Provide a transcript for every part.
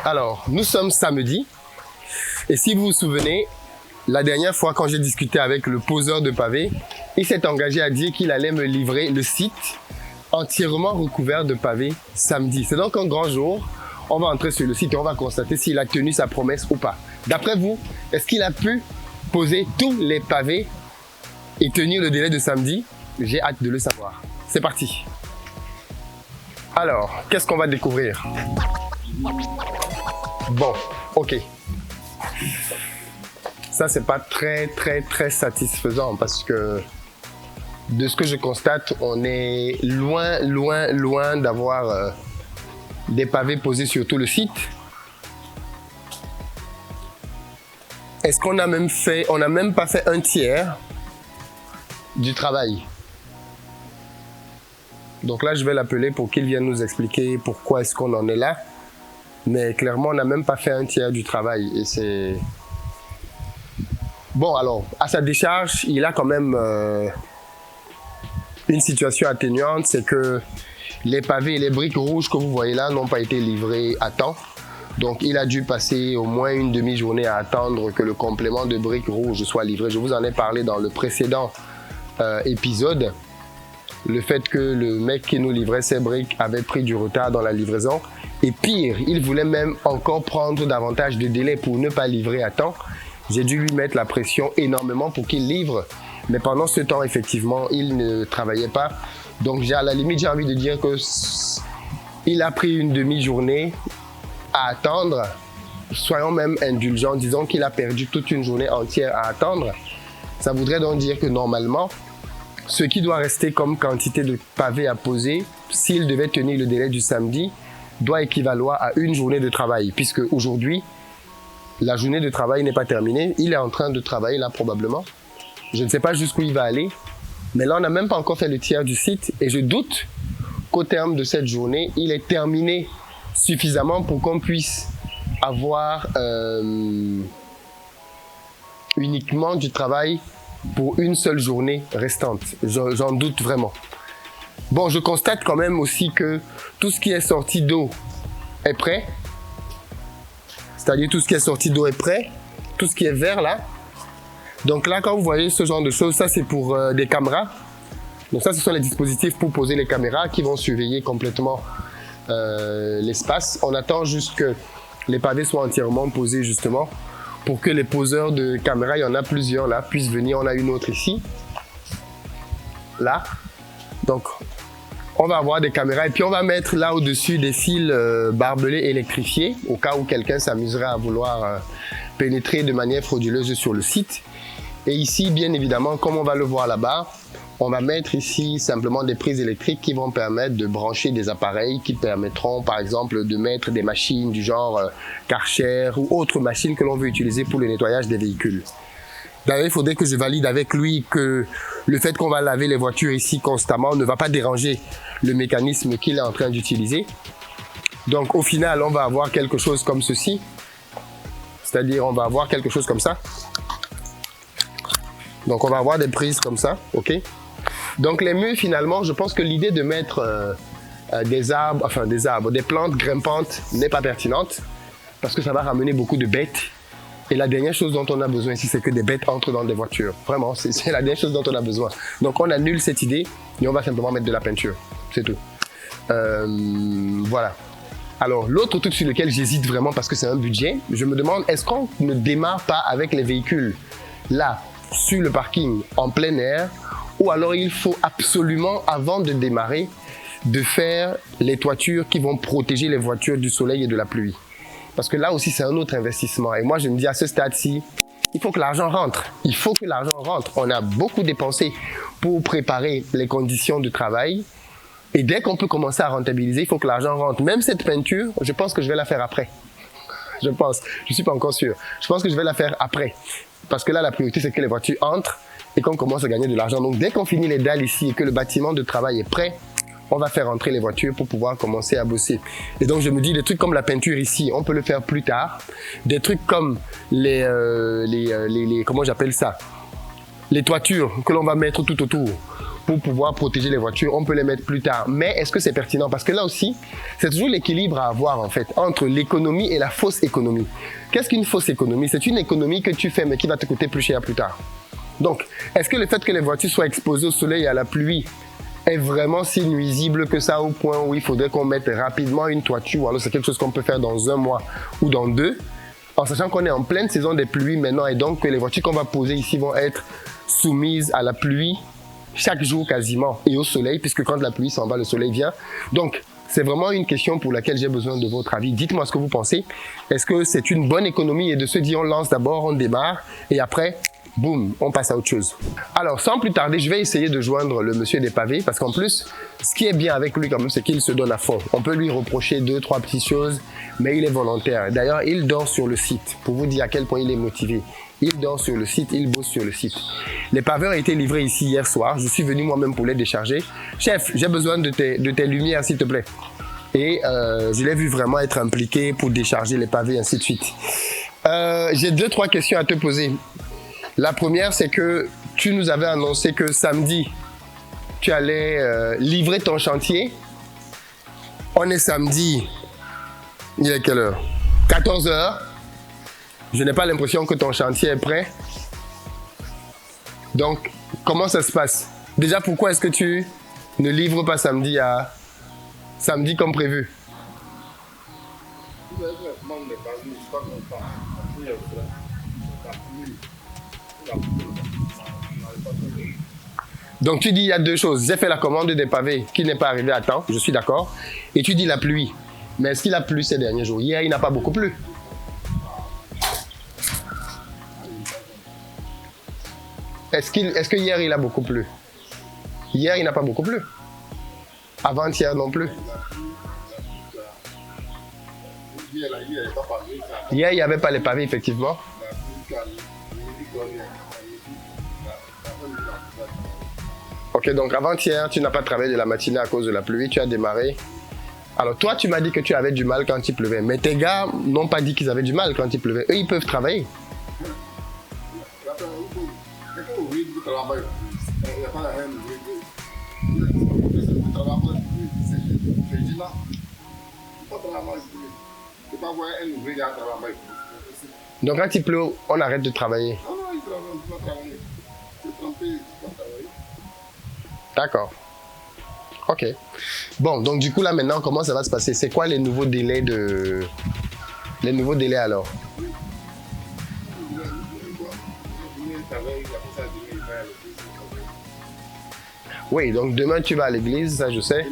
Alors, nous sommes samedi. Et si vous vous souvenez, la dernière fois quand j'ai discuté avec le poseur de pavés, il s'est engagé à dire qu'il allait me livrer le site entièrement recouvert de pavés samedi. C'est donc un grand jour. On va entrer sur le site et on va constater s'il a tenu sa promesse ou pas. D'après vous, est-ce qu'il a pu poser tous les pavés et tenir le délai de samedi? J'ai hâte de le savoir. C'est parti. Alors, qu'est-ce qu'on va découvrir? Bon, ok. Ça, c'est pas très satisfaisant parce que de ce que je constate, on est loin d'avoir des pavés posés sur tout le site. Est-ce qu'on a même fait, on n'a même pas fait un tiers du travail. Donc là, je vais l'appeler pour qu'il vienne nous expliquer pourquoi est-ce qu'on en est là. Mais clairement, on n'a même pas fait un tiers du travail et c'est... Bon, alors, à sa décharge, il a quand même une situation atténuante, c'est que les pavés et les briques rouges que vous voyez là n'ont pas été livrés à temps. Donc, il a dû passer au moins une demi-journée à attendre que le complément de briques rouges soit livré. Je vous en ai parlé dans le précédent épisode. Le fait que le mec qui nous livrait ces briques avait pris du retard dans la livraison. Et pire, il voulait même encore prendre davantage de délai pour ne pas livrer à temps. J'ai dû lui mettre la pression énormément pour qu'il livre. Mais pendant ce temps, effectivement, il ne travaillait pas. Donc, à la limite, j'ai envie de dire que il a pris une demi-journée à attendre. Soyons même indulgents, disons qu'il a perdu toute une journée entière à attendre. Ça voudrait donc dire que normalement, ce qui doit rester comme quantité de pavés à poser, s'il devait tenir le délai du samedi, doit équivaloir à une journée de travail. Puisque aujourd'hui, la journée de travail n'est pas terminée. Il est en train de travailler là probablement. Je ne sais pas jusqu'où il va aller. Mais là, on n'a même pas encore fait le tiers du site. Et je doute qu'au terme de cette journée, il ait terminé suffisamment pour qu'on puisse avoir uniquement du travail pour une seule journée restante. J'en doute vraiment. Bon, je constate quand même aussi que tout ce qui est sorti d'eau est prêt. C'est-à-dire tout ce qui est sorti d'eau est prêt. Tout ce qui est vert là. Donc là, quand vous voyez ce genre de choses, ça c'est pour des caméras. Donc ça, ce sont les dispositifs pour poser les caméras qui vont surveiller complètement l'espace. On attend juste que les pavés soient entièrement posés justement pour que les poseurs de caméras, il y en a plusieurs là, puissent venir. On a une autre ici. Là. Donc, on va avoir des caméras et puis on va mettre là au-dessus des fils barbelés électrifiés au cas où quelqu'un s'amuserait à vouloir pénétrer de manière frauduleuse sur le site. Et ici, bien évidemment, comme on va le voir là-bas, on va mettre ici simplement des prises électriques qui vont permettre de brancher des appareils qui permettront par exemple de mettre des machines du genre Karcher ou autres machines que l'on veut utiliser pour le nettoyage des véhicules. D'ailleurs, il faudrait que je valide avec lui que le fait qu'on va laver les voitures ici constamment ne va pas déranger le mécanisme qu'il est en train d'utiliser. Donc au final, on va avoir quelque chose comme ceci. C'est-à-dire, on va avoir quelque chose comme ça. Donc on va avoir des prises comme ça, ok? Donc les murs, finalement, je pense que l'idée de mettre des plantes grimpantes n'est pas pertinente parce que ça va ramener beaucoup de bêtes. Et la dernière chose dont on a besoin ici, c'est que des bêtes entrent dans des voitures. Vraiment, c'est la dernière chose dont on a besoin. Donc on annule cette idée et on va simplement mettre de la peinture. C'est tout. Voilà. Alors l'autre truc sur lequel j'hésite vraiment parce que c'est un budget, je me demande, est-ce qu'on ne démarre pas avec les véhicules là, sur le parking, en plein air, ou alors il faut absolument, avant de démarrer, de faire les toitures qui vont protéger les voitures du soleil et de la pluie. Parce que là aussi, c'est un autre investissement. Et moi, je me dis à ce stade-ci, il faut que l'argent rentre. Il faut que l'argent rentre. On a beaucoup dépensé pour préparer les conditions de travail. Et dès qu'on peut commencer à rentabiliser, il faut que l'argent rentre. Même cette peinture, je pense que je vais la faire après. Je pense. Je ne suis pas encore sûr. Je pense que je vais la faire après. Parce que là, la priorité, c'est que les voitures entrent et qu'on commence à gagner de l'argent. Donc, dès qu'on finit les dalles ici et que le bâtiment de travail est prêt, on va faire entrer les voitures pour pouvoir commencer à bosser. Et donc, je me dis, des trucs comme la peinture ici, on peut le faire plus tard. Des trucs comme comment j'appelle ça? Les toitures que l'on va mettre tout autour. pour pouvoir protéger les voitures, on peut les mettre plus tard. Mais est-ce que c'est pertinent? Parce que là aussi, c'est toujours l'équilibre à avoir en fait entre l'économie et la fausse économie. Qu'est-ce qu'une fausse économie? C'est une économie que tu fais mais qui va te coûter plus cher plus tard. Donc, est-ce que le fait que les voitures soient exposées au soleil et à la pluie est vraiment si nuisible que ça au point où il faudrait qu'on mette rapidement une toiture, ou alors c'est quelque chose qu'on peut faire dans 1 mois ou dans 2, en sachant qu'on est en pleine saison des pluies maintenant et donc que les voitures qu'on va poser ici vont être soumises à la pluie chaque jour quasiment et au soleil, puisque quand la pluie s'en va, le soleil vient. Donc, c'est vraiment une question pour laquelle j'ai besoin de votre avis. Dites-moi ce que vous pensez. Est-ce que c'est une bonne économie et de se dire on lance d'abord, on démarre et après boum, on passe à autre chose. Alors, sans plus tarder, je vais essayer de joindre le monsieur des pavés parce qu'en plus, ce qui est bien avec lui quand même, c'est qu'il se donne à fond. On peut lui reprocher 2, 3 petites choses, mais il est volontaire. D'ailleurs, il dort sur le site pour vous dire à quel point il est motivé. Il dort sur le site, il bosse sur le site. Les pavés ont été livrés ici hier soir. Je suis venu moi-même pour les décharger. Chef, j'ai besoin de tes lumières, s'il te plaît. Et je l'ai vu vraiment être impliqué pour décharger les pavés, ainsi de suite. J'ai 2, 3 questions à te poser. La première, c'est que tu nous avais annoncé que samedi, tu allais livrer ton chantier. On est samedi. Il est quelle heure? 14 heures. Je n'ai pas l'impression que ton chantier est prêt. Donc, comment ça se passe? Déjà, pourquoi est-ce que tu ne livres pas samedi comme prévu? Donc tu dis il y a 2 choses. J'ai fait la commande des pavés qui n'est pas arrivée à temps, je suis d'accord. Et tu dis la pluie. Mais est-ce qu'il a plu ces derniers jours? Hier, il n'a pas beaucoup plu. Est-ce que hier, il a beaucoup plu? Hier, il n'a pas beaucoup plu. Avant-hier non plus. Hier, il n'y avait pas les pavés, effectivement. Ok, donc avant-hier, tu n'as pas travaillé de la matinée à cause de la pluie, tu as démarré. Alors toi, tu m'as dit que tu avais du mal quand il pleuvait, mais tes gars n'ont pas dit qu'ils avaient du mal quand il pleuvait. Eux, ils peuvent travailler. Donc quand il pleut, on arrête de travailler. D'accord. Ok. Bon, donc du coup là maintenant, comment ça va se passer? C'est quoi les nouveaux délais alors? Oui, donc demain tu vas à l'église, ça je sais.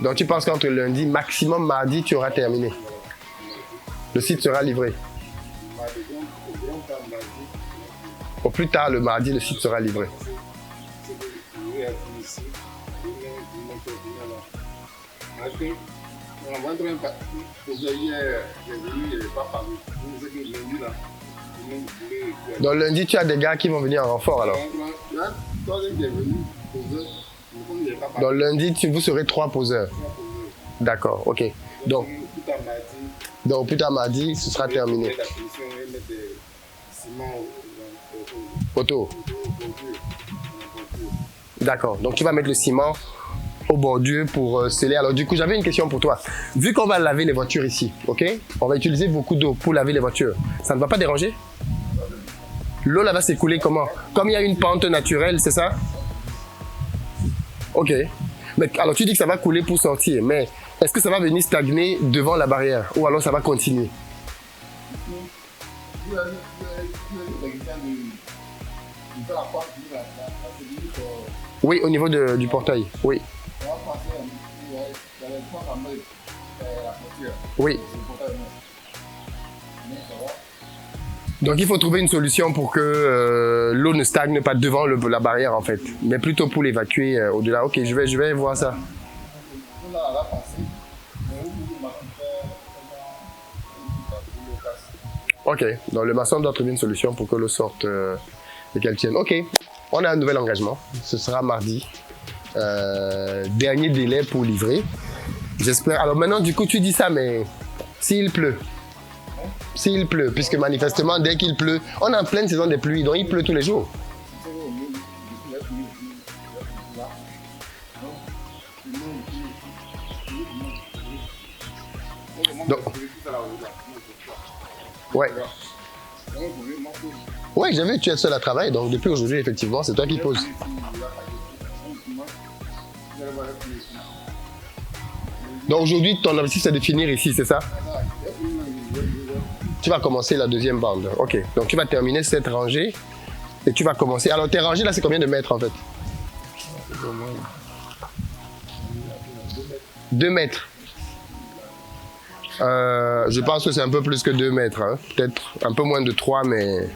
Donc tu penses qu'entre lundi, maximum mardi, tu auras terminé? Le site sera livré? Au plus tard, le mardi, le site sera livré. Donc lundi, tu as des gars qui vont venir en renfort alors? Donc lundi, vous serez 3 poseurs. D'accord, ok. Donc plus tard mardi, ce sera terminé. Auto. D'accord, donc tu vas mettre le ciment au bordure pour sceller. Alors du coup, j'avais une question pour toi. Vu qu'on va laver les voitures ici, ok? On va utiliser beaucoup d'eau pour laver les voitures. Ça ne va pas déranger? L'eau là va s'écouler comment? Comme il y a une pente naturelle, c'est ça? Ok. Mais alors tu dis que ça va couler pour sortir, mais est-ce que ça va venir stagner devant la barrière ou alors ça va continuer? Oui, au niveau du portail, oui. Oui. Donc il faut trouver une solution pour que l'eau ne stagne pas devant la barrière en fait, mais plutôt pour l'évacuer au-delà. Ok, je vais voir ça. Ok, donc le maçon doit trouver une solution pour que l'eau sorte et qu'elle tienne. Ok, on a un nouvel engagement, ce sera mardi. Dernier délai pour livrer. J'espère. Alors maintenant, du coup, tu dis ça, mais s'il pleut, s'il pleut, puisque manifestement, dès qu'il pleut, on est en pleine saison des pluies, donc il pleut tous les jours. Donc, ouais. Ouais, j'ai vu que tu es seul à travailler, donc depuis aujourd'hui, effectivement, c'est toi qui poses. Donc aujourd'hui, ton objectif, c'est de finir ici, c'est ça? Tu vas commencer la deuxième bande. Ok, donc tu vas terminer cette rangée et tu vas commencer. Alors tes rangées là, c'est combien de mètres en fait? 2 mètres. Je pense que c'est un peu plus que 2 mètres. Hein. Peut-être un peu moins de 3, mais...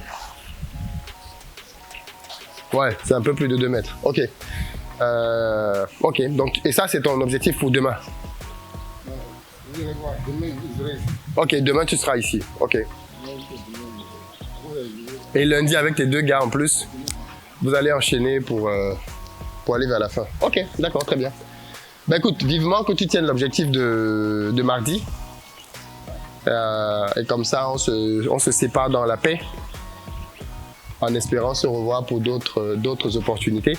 Ouais, c'est un peu plus de 2 mètres. Ok. Ok, donc, et ça, c'est ton objectif pour demain? Ok, demain, tu seras ici. Ok. Et lundi, avec tes 2 gars en plus, vous allez enchaîner pour aller vers la fin. Ok, d'accord, très bien. Ben écoute, vivement que tu tiennes l'objectif de mardi. Et comme ça, on se sépare dans la paix, en espérant se revoir pour d'autres opportunités.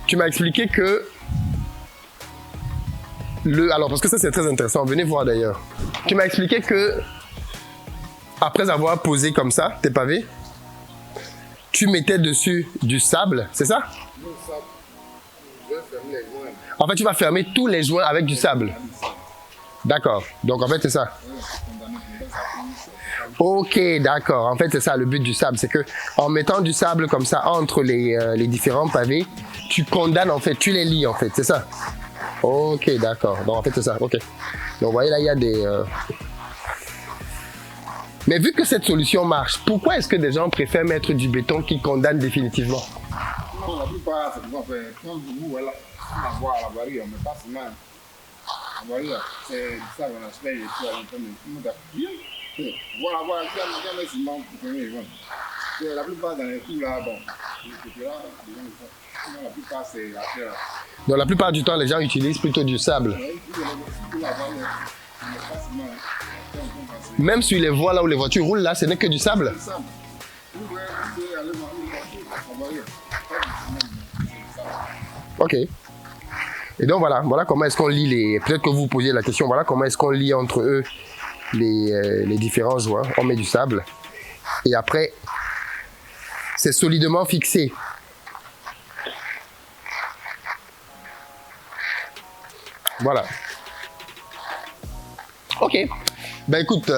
Tu m'as expliqué que alors parce que ça c'est très intéressant, venez voir d'ailleurs. Tu m'as expliqué que après avoir posé comme ça tes pavés, tu mettais dessus du sable, c'est ça? En fait, tu vas fermer tous les joints avec du sable. D'accord. Donc en fait c'est ça. Ok, d'accord. En fait c'est ça le but du sable, c'est que en mettant du sable comme ça entre les différents pavés, tu condamnes en fait, tu les lies en fait, c'est ça. Ok, d'accord. Donc en fait c'est ça. Ok. Donc vous voyez là il y a des. Mais vu que cette solution marche, pourquoi est-ce que des gens préfèrent mettre du béton qui condamne définitivement? Non, la plupart c'est pour faire quand vous voilà, on va voir la barrière, mais pas seulement. La barrière, c'est ça qu'on a fait et tout à l'intérieur. Voilà, voilà, il y a des ciments pour faire les gens. La plupart dans les coups là, bon, la plupart c'est la terre. Donc la plupart du temps, les gens utilisent plutôt du sable. Même sur les voies là où les voitures roulent, là, ce n'est que du sable. Ok. Et donc voilà comment est-ce qu'on lit les... Peut-être que vous vous posiez la question, voilà comment est-ce qu'on lit entre eux les différents joints. On met du sable. Et après, c'est solidement fixé. Voilà. Ok. Ben écoute,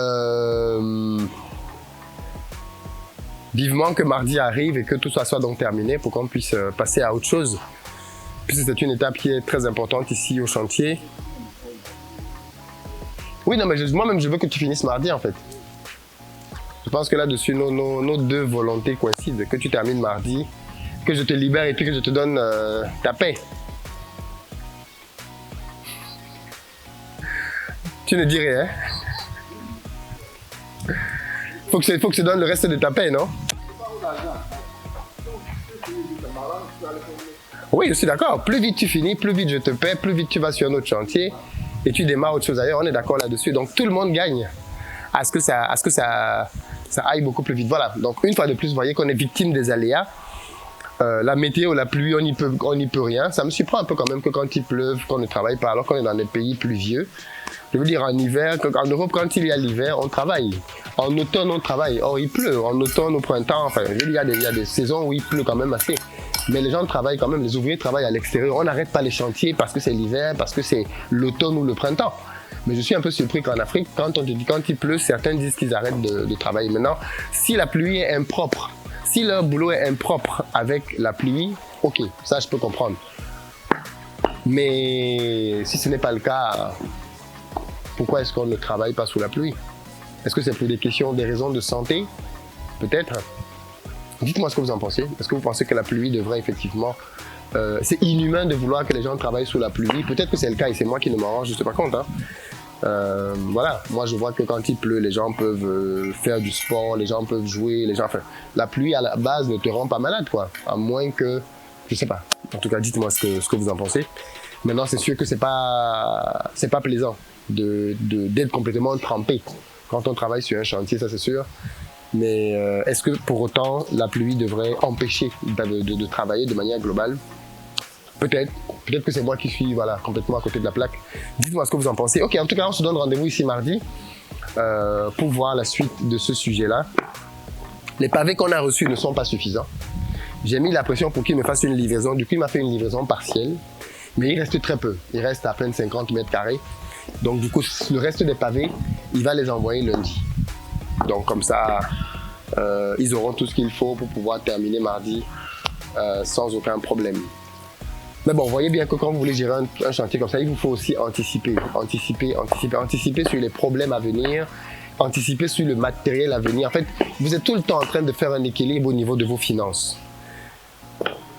vivement que mardi arrive et que tout ça soit donc terminé pour qu'on puisse passer à autre chose. Puisque c'est une étape qui est très importante ici au chantier. Oui, non, mais moi-même, je veux que tu finisses mardi, en fait. Je pense que là-dessus, nos deux volontés coïncident. Que tu termines mardi, que je te libère et puis que je te donne ta paix. Tu ne dis rien. Faut que je te donne le reste de ta paix, non? Oui, je suis d'accord. Plus vite tu finis, plus vite je te paie, plus vite tu vas sur un autre chantier et tu démarres autre chose ailleurs. On est d'accord là-dessus. Donc tout le monde gagne à ce que ça aille beaucoup plus vite. Voilà. Donc une fois de plus, vous voyez qu'on est victime des aléas. La météo, la pluie, on n'y peut rien. Ça me surprend un peu quand même que quand il pleuve, qu'on ne travaille pas alors qu'on est dans des pays pluvieux. Je veux dire, en hiver, en Europe, quand il y a l'hiver, on travaille. En automne, on travaille. Or, il pleut. En automne, au printemps, enfin, il y a des saisons où il pleut quand même assez. Mais les gens travaillent quand même, les ouvriers travaillent à l'extérieur. On n'arrête pas les chantiers parce que c'est l'hiver, parce que c'est l'automne ou le printemps. Mais je suis un peu surpris qu'en Afrique, quand il pleut, certains disent qu'ils arrêtent de travailler. Maintenant, si la pluie est impropre, si leur boulot est impropre avec la pluie, ok, ça je peux comprendre. Mais si ce n'est pas le cas, pourquoi est-ce qu'on ne travaille pas sous la pluie? Est-ce que c'est pour des raisons de santé? Peut-être. Dites-moi ce que vous en pensez. Est-ce que vous pensez que la pluie devrait effectivement... c'est inhumain de vouloir que les gens travaillent sous la pluie. Peut-être que c'est le cas et c'est moi qui ne m'en rends juste pas compte. Hein. Voilà, moi je vois que quand il pleut, les gens peuvent faire du sport, les gens peuvent jouer, enfin, la pluie à la base ne te rend pas malade, quoi. À moins que... Je sais pas. En tout cas, dites-moi ce que vous en pensez. Maintenant, c'est sûr que c'est pas plaisant d'être complètement trempé quand on travaille sur un chantier, ça c'est sûr. Mais est-ce que pour autant la pluie devrait empêcher de travailler de manière globale? Peut-être que c'est moi qui suis voilà, complètement à côté de la plaque. Dites-moi ce que vous en pensez. Ok, en tout cas, on se donne rendez-vous ici mardi pour voir la suite de ce sujet-là. Les pavés qu'on a reçus ne sont pas suffisants. J'ai mis la pression pour qu'il me fasse une livraison. Du coup, il m'a fait une livraison partielle. Mais il reste très peu. Il reste à peine 50 mètres carrés. Donc, du coup, le reste des pavés, il va les envoyer lundi. Donc, comme ça, ils auront tout ce qu'il faut pour pouvoir terminer mardi sans aucun problème. Mais bon, vous voyez bien que quand vous voulez gérer un chantier comme ça, il vous faut aussi anticiper sur les problèmes à venir, anticiper sur le matériel à venir. En fait, vous êtes tout le temps en train de faire un équilibre au niveau de vos finances.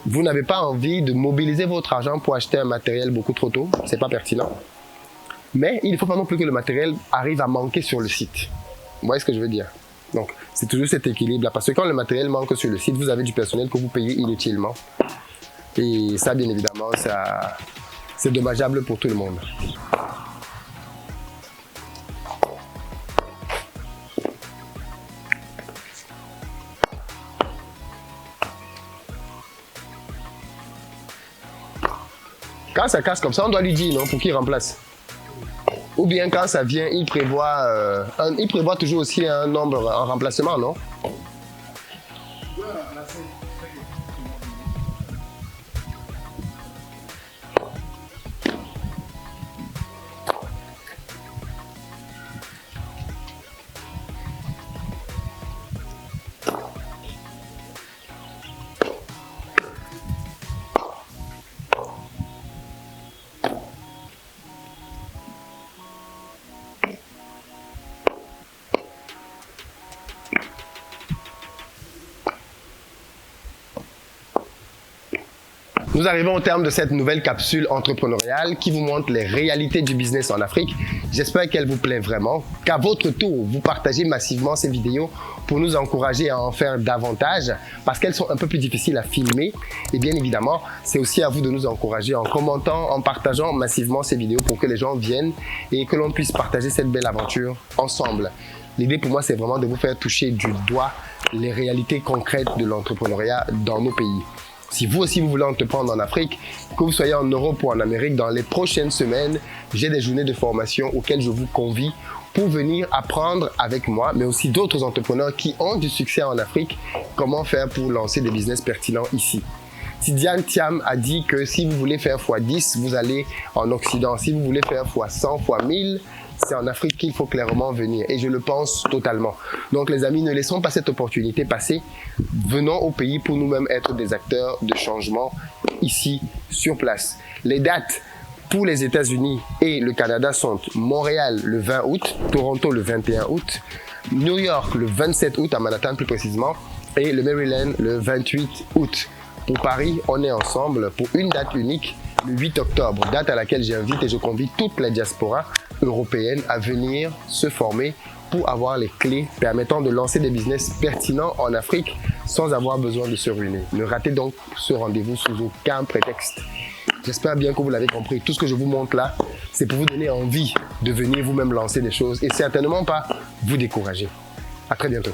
Vous n'avez pas envie de mobiliser votre argent pour acheter un matériel beaucoup trop tôt, c'est pas pertinent. Mais il ne faut pas non plus que le matériel arrive à manquer sur le site. Vous voyez ce que je veux dire? Donc, c'est toujours cet équilibre-là. Parce que quand le matériel manque sur le site, vous avez du personnel que vous payez inutilement. Et ça, bien évidemment, c'est dommageable pour tout le monde. Quand ça casse comme ça, on doit lui dire non pour qu'il remplace. Ou bien quand ça vient, il prévoit toujours aussi un nombre en remplacement, non? Nous arrivons au terme de cette nouvelle capsule entrepreneuriale qui vous montre les réalités du business en Afrique. J'espère qu'elle vous plaît vraiment, qu'à votre tour, vous partagez massivement ces vidéos pour nous encourager à en faire davantage parce qu'elles sont un peu plus difficiles à filmer. Et bien évidemment, c'est aussi à vous de nous encourager en commentant, en partageant massivement ces vidéos pour que les gens viennent et que l'on puisse partager cette belle aventure ensemble. L'idée pour moi, c'est vraiment de vous faire toucher du doigt les réalités concrètes de l'entrepreneuriat dans nos pays. Si vous aussi vous voulez entreprendre en Afrique, que vous soyez en Europe ou en Amérique, dans les prochaines semaines, j'ai des journées de formation auxquelles je vous convie pour venir apprendre avec moi, mais aussi d'autres entrepreneurs qui ont du succès en Afrique, comment faire pour lancer des business pertinents ici. Tidiane Thiam a dit que si vous voulez faire x10, vous allez en Occident. Si vous voulez faire x100, x1000, c'est en Afrique qu'il faut clairement venir. Et je le pense totalement. Donc les amis, ne laissons pas cette opportunité passer. Venons au pays pour nous-mêmes être des acteurs de changement ici, sur place. Les dates pour les États-Unis et le Canada sont Montréal le 20 août, Toronto le 21 août, New York le 27 août, à Manhattan plus précisément, et le Maryland le 28 août. Pour Paris, on est ensemble pour une date unique, le 8 octobre, date à laquelle j'invite et je convie toute la diaspora européenne à venir se former pour avoir les clés permettant de lancer des business pertinents en Afrique sans avoir besoin de se ruiner. Ne ratez donc ce rendez-vous sous aucun prétexte. J'espère bien que vous l'avez compris. Tout ce que je vous montre là, c'est pour vous donner envie de venir vous-même lancer des choses et certainement pas vous décourager. À très bientôt.